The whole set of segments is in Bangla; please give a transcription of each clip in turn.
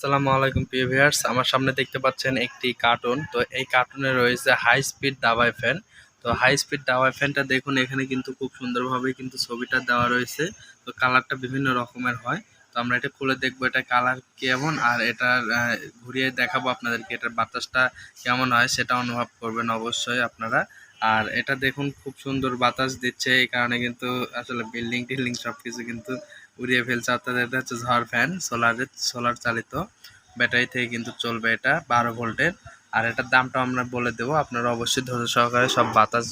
আসসালামু আলাইকুম প্রিয় ভিউয়ার্স, আমার সামনে দেখতে পাচ্ছেন একটি কার্টুন। তো এই কার্টুনে রয়েছে হাই স্পিড দাবায় ফ্যান। তো হাই স্পিড দাবায় ফ্যানটা দেখুন, এখানে কিন্তু খুব সুন্দরভাবে কিন্তু ছবিটা দেওয়া রয়েছে। তো কালারটা বিভিন্ন রকমের হয়। তো আমরা এটা খুলে দেখবো এটা কালার কেমন, আর এটার ঘুরিয়ে দেখাবো আপনাদেরকে এটার বাতাসটা কেমন হয়, সেটা অনুভব করবেন অবশ্যই আপনারা। আর এটা দেখুন খুব সুন্দর বাতাস দিচ্ছে, এই কারণে কিন্তু আসলে বিল্ডিং টিল্ডিং সবকিছু কিন্তু উড়িয়ে ফেলছে। অর্থাৎ এটা হচ্ছে ঝড় ফ্যান, সোলার চালিত ব্যাটারি থেকে কিন্তু চলবে, এটা 12 ভোল্টের। আর এটার দামটা আমরা বলে দেবো, আপনারা অবশ্যই ধৈর্য সহকারে সব বাতাস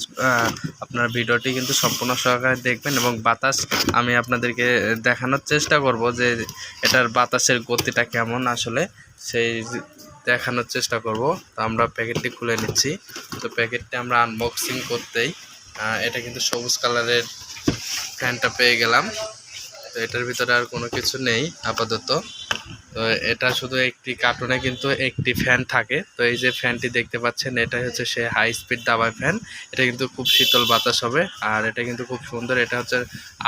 আপনার ভিডিওটি কিন্তু সম্পূর্ণ সহকারে দেখবেন, এবং বাতাস আমি আপনাদেরকে দেখানোর চেষ্টা করব যে এটার বাতাসের গতিটা কেমন আসলে সেই দেখানোর চেষ্টা করব। তো আমরা প্যাকেটটি খুলে নিচ্ছি। তো প্যাকেটটি আমরা আনবক্সিং করতেই এটা কিন্তু সবুজ কালারের ফ্যানটা পেয়ে গেলাম। তো এটার ভিতরে আর কোনো কিছু নেই আপাতত। তো এটা শুধু একটি কার্টুনে কিন্তু একটি ফ্যান থাকে। তো এই যে ফ্যানটি দেখতে পাচ্ছেন, এটা হচ্ছে সে হাই স্পিড দাবায় ফ্যান। এটা কিন্তু খুব শীতল বাতাস হবে, আর এটা কিন্তু খুব সুন্দর। এটা হচ্ছে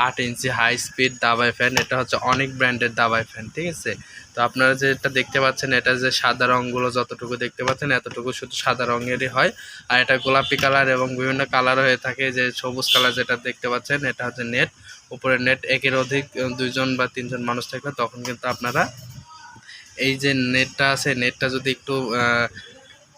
8 ইঞ্চি হাই স্পিড দাবায় ফ্যান। এটা হচ্ছে অনেক ব্র্যান্ডের দাবায় ফ্যান, ঠিক আছে। তো আপনারা যেটা দেখতে পাচ্ছেন, এটা যে সাদা রঙগুলো যতটুকু দেখতে পাচ্ছেন এতটুকু শুধু সাদা রঙেরই হয়। আর এটা গোলাপি কালার এবং বিভিন্ন কালার হয়ে থাকে। যে সবুজ কালার যেটা দেখতে পাচ্ছেন, এটা হচ্ছে নেট, উপরে নেট। একের অধিক 2 জন বা 3 জন মানুষ থাকবে তখন কিন্তু আপনারা এই যে নেটটা আছে, নেটটা যদি একটু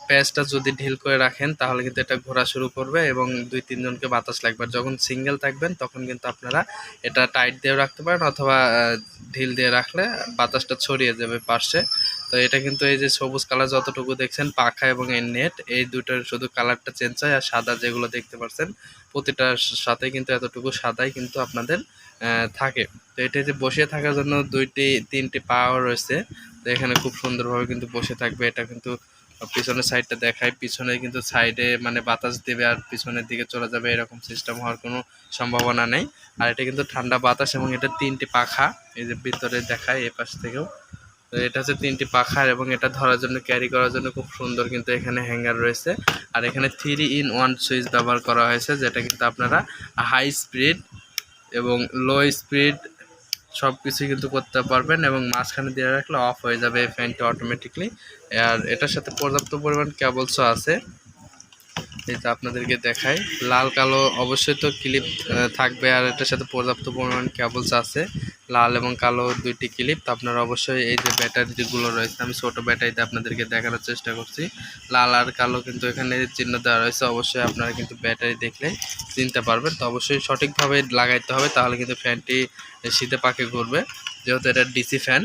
প্যাচটা যদি ঢিল করে রাখেন তাহলে কিন্তু এটা ঘোরা শুরু করবে এবং 2-3 জনকে বাতাস লাগবে। যখন সিঙ্গেল থাকবেন তখন কিন্তু আপনারা এটা টাইট দিয়ে রাখতে পারেন, অথবা ঢিল দিয়ে রাখলে বাতাসটা ছড়িয়ে যাবে পাশে। তো এটা কিন্তু এই যে সবুজ কালার যতটুকু দেখছেন পাখা এবং এই নেট, এই দুটোর শুধু কালারটা চেঞ্জ হয়। আর সাদা যেগুলো দেখতে পাচ্ছেন প্রতিটার সাথে কিন্তু এতটুকু সাদাই কিন্তু আপনাদের থাকে। তো এটা যে বসে থাকার জন্য 2-3টি পাওয়ার রয়েছে। তো এখানে খুব সুন্দরভাবে কিন্তু বসে থাকবে। এটা কিন্তু পিছনের সাইডটা দেখায়, পিছনে কিন্তু সাইডে মানে বাতাস দেবে আর পিছনের দিকে চলে যাবে, এরকম সিস্টেম হওয়ার কোনো সম্ভাবনা নেই। আর এটা কিন্তু ঠান্ডা বাতাস, এবং এটা 3টি পাখা এই যে ভিতরে দেখায় এই পাশ থেকেও। তো এটা হচ্ছে 3টি পাখা, এবং এটা ধরার জন্য ক্যারি করার জন্য খুব সুন্দর কিন্তু এখানে হ্যাঙ্গার রয়েছে। আর এখানে 3-in-1 সুইচ ব্যবহার করা হয়েছে, যেটা কিন্তু আপনারা হাই স্পিড এবং লো স্পিড সব কিছুই কিন্তু করতে পারবেন, এবং মাঝখানে দিয়ে রাখলে অফ হয়ে যাবে এই ফ্যানটি অটোমেটিকলি। আর এটার সাথে পর্যাপ্ত পরিমাণ কেবলসও আছে, যেটা আপনাদেরকে দেখাই। লাল কালো অবশ্যই তো ক্লিপ থাকবে, আর এটার সাথে পর্যাপ্ত পরিমাণ কেবলস আছে, লাল এবং কালো 2টি ক্লিপ। তো আপনারা অবশ্যই এই যে ব্যাটারিগুলো রয়েছে, আমি ছোটো ব্যাটারিতে আপনাদেরকে দেখানোর চেষ্টা করছি। লাল আর কালো কিন্তু এখানে চিহ্ন দেওয়া রয়েছে, অবশ্যই আপনারা কিন্তু ব্যাটারি দেখলে চিনতে পারবেন। তো অবশ্যই সঠিকভাবে লাগাইতে হবে, তাহলে কিন্তু ফ্যানটি শীতে পাকে ঘুরবে, যেহেতু এটা ডিসি ফ্যান।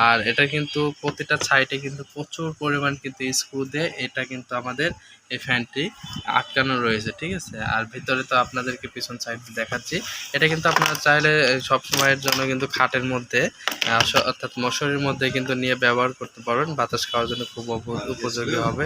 আর এটা কিন্তু প্রতিটা সাইডে কিন্তু প্রচুর পরিমাণ কিন্তু স্ক্রু দিয়ে এটা কিন্তু আমাদের এই ফ্যানটি আটকানো রয়েছে, ঠিক আছে। আর ভিতরে তো আপনাদেরকে পিছন সাইড দেখাচ্ছি। এটা কিন্তু আপনারা চাইলে সব সময়ের জন্য কিন্তু খাটের মধ্যে অর্থাৎ মশারির মধ্যে কিন্তু নিয়ে ব্যবহার করতে পারবেন, বাতাস খাওয়ার জন্য খুব উপযোগী হবে।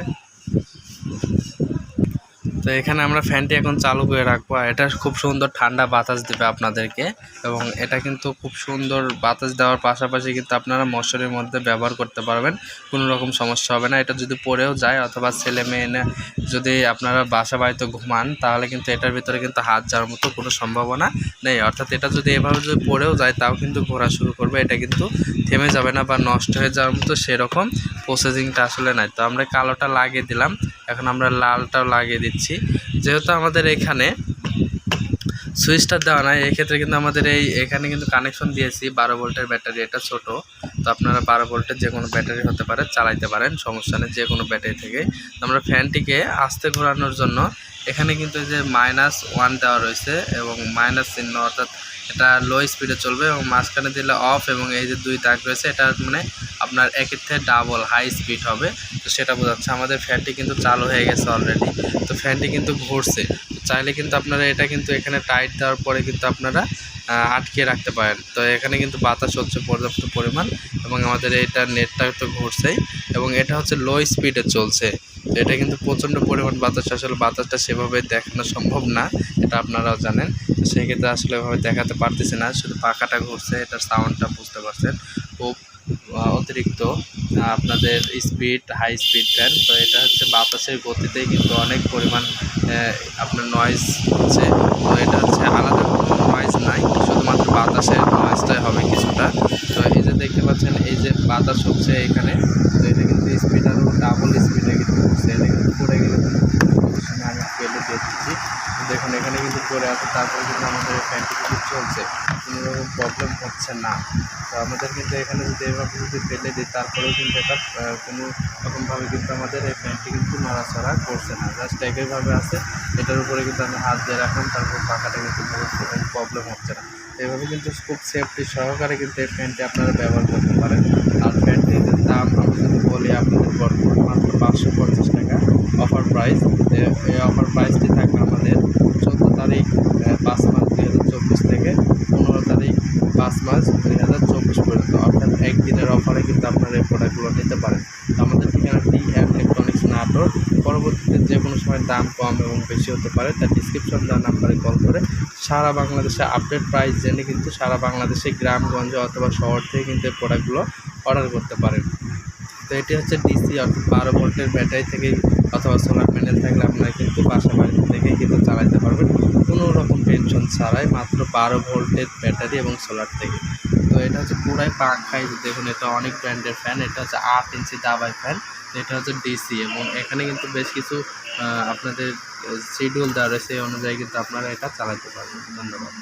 তো এখানে আমরা ফ্যানটি এখন চালু করে রাখবো, আর এটা খুব সুন্দর ঠান্ডা বাতাস দেবে আপনাদেরকে, এবং এটা কিন্তু খুব সুন্দর বাতাস দেওয়ার পাশাপাশি কিন্তু আপনারা মশারির মধ্যে ব্যবহার করতে পারবেন, কোনো রকম সমস্যা হবে না। এটা যদি পড়েও যায় অথবা ছেলে মেয়ে যদি আপনারা বাসা বাড়িতে ঘুমান, তাহলে কিন্তু এটার ভিতরে কিন্তু হাত যাওয়ার মতো কোনো সম্ভাবনা নেই। অর্থাৎ এটা যদি এভাবে যদি পড়েও যায় তাও কিন্তু ঘোরা শুরু করবে, এটা কিন্তু থেমে যাবে না বা নষ্ট হয়ে যাওয়ার মতো সেরকম প্রসেসিংটা আসলে নাই। তো আমরা কালোটা লাগিয়ে দিলাম, এখন আমরা লালটাও লাগিয়ে দিচ্ছি। যেহেতু আমাদের এখানে সুইচটা দেওয়া নাই, এক্ষেত্রে কিন্তু আমাদের এখানে কিন্তু কানেকশন দিয়েছি 12 ভোল্টের ব্যাটারি। এটা ছোট, তো আপনারা 12 ভোল্টের যে কোনো ব্যাটারি হতে পারে, চালাইতে পারেন, সমস্যা নেই যে কোনো ব্যাটারি থেকে। আমরা ফ্যানটিকে আস্তে ঘোরানোর জন্য এখানে কিন্তু যে -1 দেওয়া রয়েছে এবং মাইনাস চিহ্ন, অর্থাৎ এটা লো স্পিডে চলবে, এবং মাঝখানে দিলে অফ, এবং এই যে 2 দাগ রয়েছে এটা মানে আপনার একের থেকে ডাবল হাই স্পিড হবে। তো সেটা বোঝাচ্ছে আমাদের ফ্যানটি কিন্তু চালু হয়ে গেছে অলরেডি। তো ফ্যানটি কিন্তু ঘুরছে, চাইলে কিন্তু আপনারা এটা কিন্তু এখানে টাইট দেওয়ার পরে কিন্তু আপনারা আটকে রাখতে পারেন। তো এখানে কিন্তু বাতাস হচ্ছে পর্যাপ্ত পরিমাণ, এবং আমাদের এটা নেটটা তো ঘুরছেই, এবং এটা হচ্ছে লো স্পিডে চলছে। তো এটা কিন্তু প্রচণ্ড পরিমাণ বাতাস, আসলে বাতাসটা সেভাবে দেখানো সম্ভব না, এটা আপনারাও জানেন। তো সেক্ষেত্রে আসলে এভাবে দেখাতে পারতেছি না, শুধু পাখাটা ঘুরছে, এটার সাউন্ডটা বুঝতে পারছেন খুব অতিরিক্ত আপনাদের স্পিড, হাই স্পিড ফ্যান। তো এটা হচ্ছে বাতাসের গতিতেই কিন্তু অনেক পরিমাণ আপনার নয়েজ হচ্ছে। তো এটা হচ্ছে আলাদা কোনো নয়েজ নাই, শুধুমাত্র বাতাসের নয়েজটাই হবে কিছুটা। তো এই যে দেখতে পাচ্ছেন এই যে বাতাস হচ্ছে এখানে, তো এটা কিন্তু স্পিড আরও ডাবল স্পিডে কিন্তু হচ্ছে। এটা কিন্তু পড়ে গেলে আমি ফেলে দিয়ে দিচ্ছি। দেখুন এখানে কিন্তু পড়ে আছে, তারপরে কিন্তু আমাদের এই ফ্যানটি কিন্তু চলছে, কোনো রকম প্রবলেম হচ্ছে না। তো আমাদের কিন্তু এখানে যদি এভাবে যদি ফেলে দিই তারপরেও কিন্তু এটা কোনো রকমভাবে কিন্তু আমাদের এই ফ্যানটি কিন্তু নড়াচড়া করছে না, জাস্ট একইভাবে আছে। এটার উপরে কিন্তু আমি হাত দিয়ে রাখলাম, তারপর পাখাটা কিন্তু কোনো প্রবলেম হচ্ছে না। এভাবে কিন্তু খুব সেফটি সহকারে কিন্তু এই ফ্যানটি আপনারা ব্যবহার করতে পারেন। আর ফ্যানটির দাম আমি যদি বলি আপনাদের বর্তমান মাত্র 550 টাকা অফার প্রাইস। এই অফার প্রাইসটি থাকবে আমাদের 14 তারিখ 5 মাস 2024 থেকে 15 তারিখ 5 মাস 2024 পর্যন্ত, অর্থাৎ একদিনের অফারে কিন্তু আপনারা এই প্রোডাক্টগুলো নিতে পারেন। তো আমাদের ঠিকানাটি ইলেকট্রনিক্স নাটোর। পরবর্তীতে যে কোনো সময় দাম কম এবং বেশি হতে পারে, তার ডিসক্রিপশন দেওয়া নাম্বারে কল করে সারা বাংলাদেশে আপডেট প্রাইস জেনে কিন্তু সারা বাংলাদেশে গ্রামগঞ্জে অথবা শহর থেকে কিন্তু এই প্রোডাক্টগুলো অর্ডার করতে পারেন। তো এটি হচ্ছে ডিসি অর্থাৎ 12 ভোল্টের ব্যাটারি থেকে অথবা সোলার প্যানেল থাকলে আপনারা কিন্তু বাসা বাড়িতে থেকেই কিন্তু চালাতে পারবেন কোনো রকম টেনশন ছাড়াই, মাত্র 12 ভোল্টের ব্যাটারি এবং সোলার থেকে। তো এটা হচ্ছে পুরাই পাখাই, দেখুন এটা অনেক ব্র্যান্ডের ফ্যান। এটা হচ্ছে 8 ইঞ্চি দাবাই ফ্যান। এটা হচ্ছে ডিসি এবং এখানে কিন্তু বেশ কিছু আপনাদের শিডিউল দেওয়া রয়েছে, এই অনুযায়ী কিন্তু আপনারা এটা চালাতে পারবেন। ধন্যবাদ।